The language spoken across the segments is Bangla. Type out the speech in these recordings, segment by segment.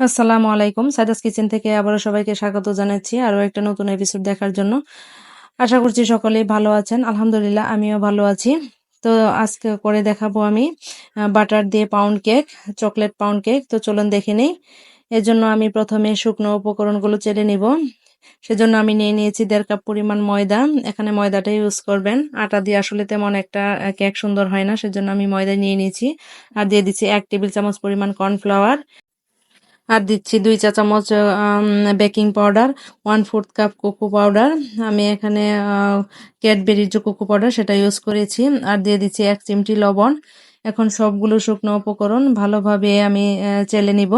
আসসালামু আলাইকুম। সাইদাস কিচেন থেকে আবারও সবাইকে স্বাগত জানাচ্ছি আরো একটা নতুন এপিসোড দেখার জন্য। আশা করছি সকলেই ভালো আছেন। আলহামদুলিল্লাহ আমিও ভালো আছি। তো আজকে করে দেখাবো আমি বাটার দিয়ে pound cake, chocolate pound cake. তো চলুন দেখে নেই। এজন্য আমি প্রথমে শুকনো উপকরণগুলো চেলে নিব। সেজন্য আমি নিয়ে নিয়েছি 1.5 কাপ পরিমাণ ময়দা। এখানে ময়দাটা ইউজ করবেন। আটা দিয়ে আসলে তেমন একটা কেক সুন্দর হয় না। সেজন্য আমি ময়দা নিয়ে নিয়েছি। আর দিয়ে দিচ্ছি 1 টেবিল চামচ পরিমাণ কর্নফ্লাওয়ার। আর দিচ্ছি 2 চা চামচ baking powder, 1/4 cup cocoa powder. আমি এখানে ক্যাডবেরির যে কোকো পাউডার সেটা ইউজ করেছি। আর দিয়ে দিচ্ছি 1 চিমটি লবণ। এখন সবগুলো শুকনো উপকরণ ভালোভাবে আমি চেলে নিব।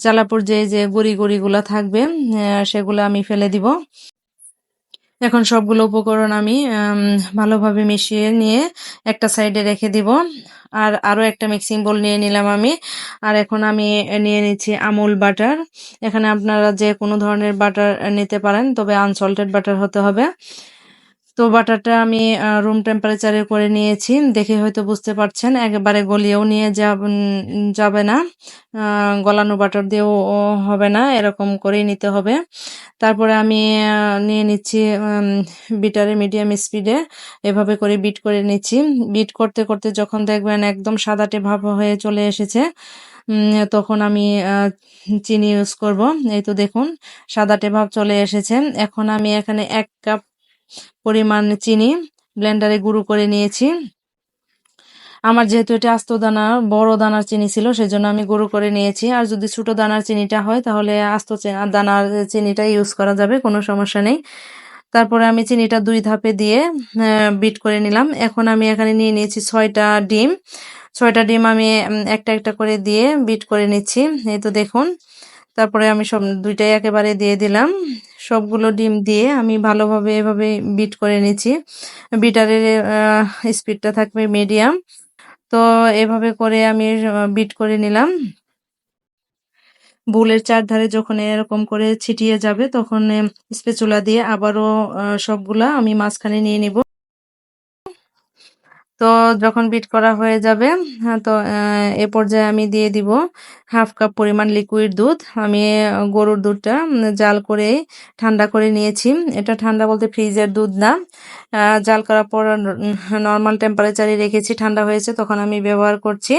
চালার পর যে গুঁড়িগুলা থাকবে সেগুলো আমি ফেলে দিব। এখন সবগুলো উপকরণ আমি ভালোভাবে মিশিয়ে নিয়ে একটা সাইডে রেখে দিব। আর আরো একটা মিক্সিং বোল নিয়ে নিলাম আমি। আর এখন আমি নিয়ে নিচ্ছি আমুল বাটার। এখানে আপনারা যে কোনো ধরনের বাটার নিতে পারেন, তবে আনসল্টেড বাটার হতে হবে। তো বাটারটা আমি রুম টেম্পারেচারে করে নিয়েছি। দেখে হয়তো বুঝতে পারছেন, একেবারে গলিয়েও নিয়ে যাবে না, গলানো বাটার দিয়েও হবে না, এরকম করেই নিতে হবে। তারপরে আমি নিয়ে নিচ্ছি বিটারে মিডিয়াম স্পিডে এভাবে করে বিট করে নিচ্ছি। বিট করতে করতে যখন দেখবেন একদম সাদাটে ভাব হয়ে চলে এসেছে, তখন আমি চিনি ইউজ করব। এই তো দেখুন সাদাটে ভাব চলে এসেছে। এখন আমি এখানে 1 কাপ পরিমাণ চিনি ব্লেন্ডারে গুঁড়ো করে নিয়েছি। আমার যেহেতু এটা আস্ত দানা, বড় দানার চিনি ছিল, সেজন্য আমি গুঁড়ো করে নিয়েছি। আর যদি ছোট দানার চিনিটা হয় তাহলে আস্ত দানার চিনিটা ইউজ করা যাবে, কোনো সমস্যা নেই। তারপরে আমি চিনিটা 2 ধাপে দিয়ে বিট করে নিলাম। এখন আমি এখানে নিয়ে নিয়েছি 6টা ডিম। 6টা ডিম আমি একটা একটা করে দিয়ে বিট করে নিচ্ছি। এই তো দেখুন। তারপরে আমি সব 2টাই একেবারে দিয়ে দিলাম। সবগুলো ডিম দিয়ে আমি ভালোভাবে এভাবে বিট করে নিচ্ছি। বিটারের স্পিডটা থাকবে মিডিয়াম। তো এভাবে করে আমি বিট করে নিলাম। বুলের চারধারে যখন এরকম করে ছিটিয়ে যাবে, তখন স্প্যাচুলা দিয়ে আবারও সবগুলা আমি মাঝখানে নিয়ে নিব। তো যখন বিট করা হয়ে যাবে, তো এ পর্যায়ে আমি দিয়ে দিব 1/2 কাপ পরিমাণ লিকুইড দুধ। আমি গরুর দুধটা জাল করে ঠান্ডা করে নিয়েছি। এটা ঠান্ডা বলতে ফ্রিজের দুধ না। জাল করার পর নর্মাল টেম্পারেচারে রেখেছি, ঠান্ডা হয়েছে তখন আমি ব্যবহার করছি।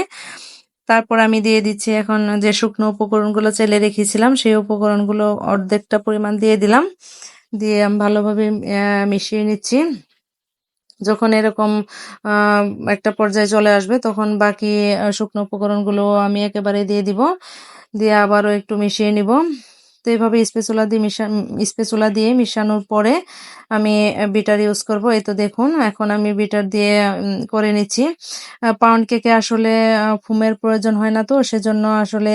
তারপর আমি দিয়ে দিচ্ছি এখন যে শুকনো উপকরণগুলো চেলে রেখেছিলাম, সেই উপকরণগুলো অর্ধেকটা পরিমাণ দিয়ে দিলাম। দিয়ে আমি ভালোভাবে মিশিয়ে নিচ্ছি। যখন এরকম আহ একটা পর্যায়ে চলে আসবে, তখন বাকি শুকনো উপকরণগুলো আমি একেবারে দিয়ে দিব। দিয়ে আবারও একটু মিশিয়ে নিব। তো এইভাবে স্প্যাচুলা দিয়ে মিশানোর পরে আমি বিটার ইউজ করব। এই তো দেখুন এখন আমি বিটার দিয়ে করে নিচ্ছি। পাউন্ড কেকে আসলে ফোমের প্রয়োজন হয় না, তো সেজন্য আসলে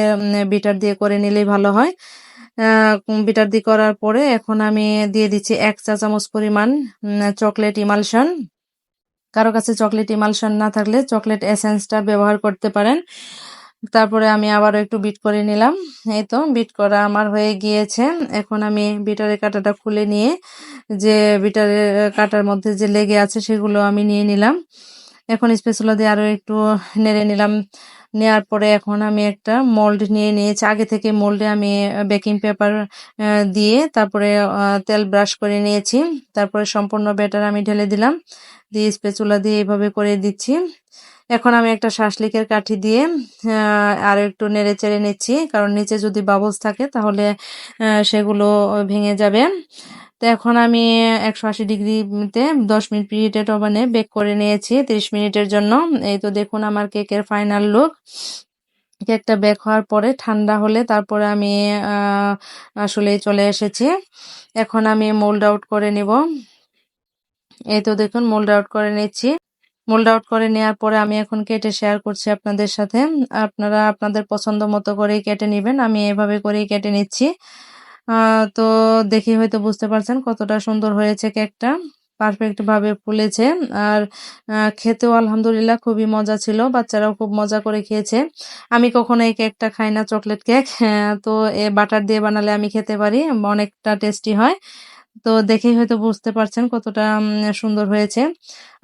বিটার দিয়ে করে নিলেই ভালো হয়। বিটার দিয়ে করার পরে এখন আমি দিয়ে দিচ্ছি 1 চা চামচ পরিমাণ চকলেট ইমালশন। কারো কাছে চকলেট ইমালশন না থাকলে চকলেট এসেন্সটা ব্যবহার করতে পারেন। তারপরে আমি আবারও একটু বিট করে নিলাম। এই তো বিট করা আমার হয়ে গিয়েছে। এখন আমি বিটারের কাঁটাটা খুলে নিয়ে যে বিটারের কাঁটার মধ্যে যে লেগে আছে সেগুলো আমি নিয়ে নিলাম। এখন স্প্যাচুলা দিয়ে আরো একটু নেড়ে নিলাম। নেওয়ার পরে এখন আমি একটা মোল্ড নিয়ে নিয়েছি। আগে থেকে মোল্ডে আমি বেকিং পেপার দিয়ে তারপরে তেল ব্রাশ করে নিয়েছি। তারপরে সম্পূর্ণ ব্যাটার আমি ঢেলে দিলাম। দিয়ে স্প্যাচুলা দিয়ে এভাবে করে দিচ্ছি। এখন আমি একটা শাসলিকের কাঠি দিয়ে আরো একটু নেড়ে চেড়ে নিচ্ছি, কারণ নিচে যদি বাবলস থাকে তাহলে সেগুলো ভেঙে যাবে। তো এখন আমি 180 ডিগ্রিতে 10 মিনিট প্রিহিটেড ওভেনে বেক করে নিয়েছি 30 মিনিটের জন্য। এই তো দেখুন আমার কেকের ফাইনাল লুক। কেকটা বেক হওয়ার পরে ঠান্ডা হলে তারপরে আমি আসলে চলে এসেছি। এখন আমি মোল্ড আউট করে নিব। এই তো দেখুন মোল্ড আউট করে নিচ্ছি। মোল্ড আউট করে নেওয়ার পরে আমি এখন কেটে শেয়ার করছি আপনাদের সাথে। আপনারা আপনাদের পছন্দ মতো করেই কেটে নেবেন। আমি এভাবে করেই কেটে নিচ্ছি। তো দেখে হয়তো বুঝতে পারছেন কতটা সুন্দর হয়েছে কেকটা। পারফেক্ট ভাবে ফুলেছে। আর খেতেও আলহামদুলিল্লাহ খুবই মজা ছিল। বাচ্চারাও খুব মজা করে খেয়েছে। আমি কখনো এই কেকটা খাই না, চকলেট কেক। তো বাটার দিয়ে বানালে আমি খেতে পারি, অনেকটা টেস্টি হয়। তো দেখেই হয়তো বুঝতে পারছেন কতটা সুন্দর হয়েছে।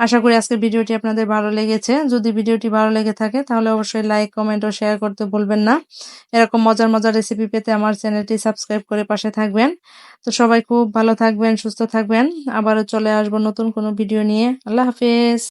আশা করি আজকের ভিডিওটি আপনাদের ভালো লেগেছে। যদি ভিডিওটি ভালো লেগে থাকে তাহলে অবশ্যই লাইক, কমেন্ট ও শেয়ার করতে ভুলবেন না। এরকম মজার, মজার রেসিপি পেতে আমার চ্যানেলটি সাবস্ক্রাইব করে পাশে থাকবেন। তো সবাই খুব ভালো থাকবেন, সুস্থ থাকবেন। আবারও চলে আসবো নতুন কোনো ভিডিও নিয়ে। আল্লাহ হাফেজ।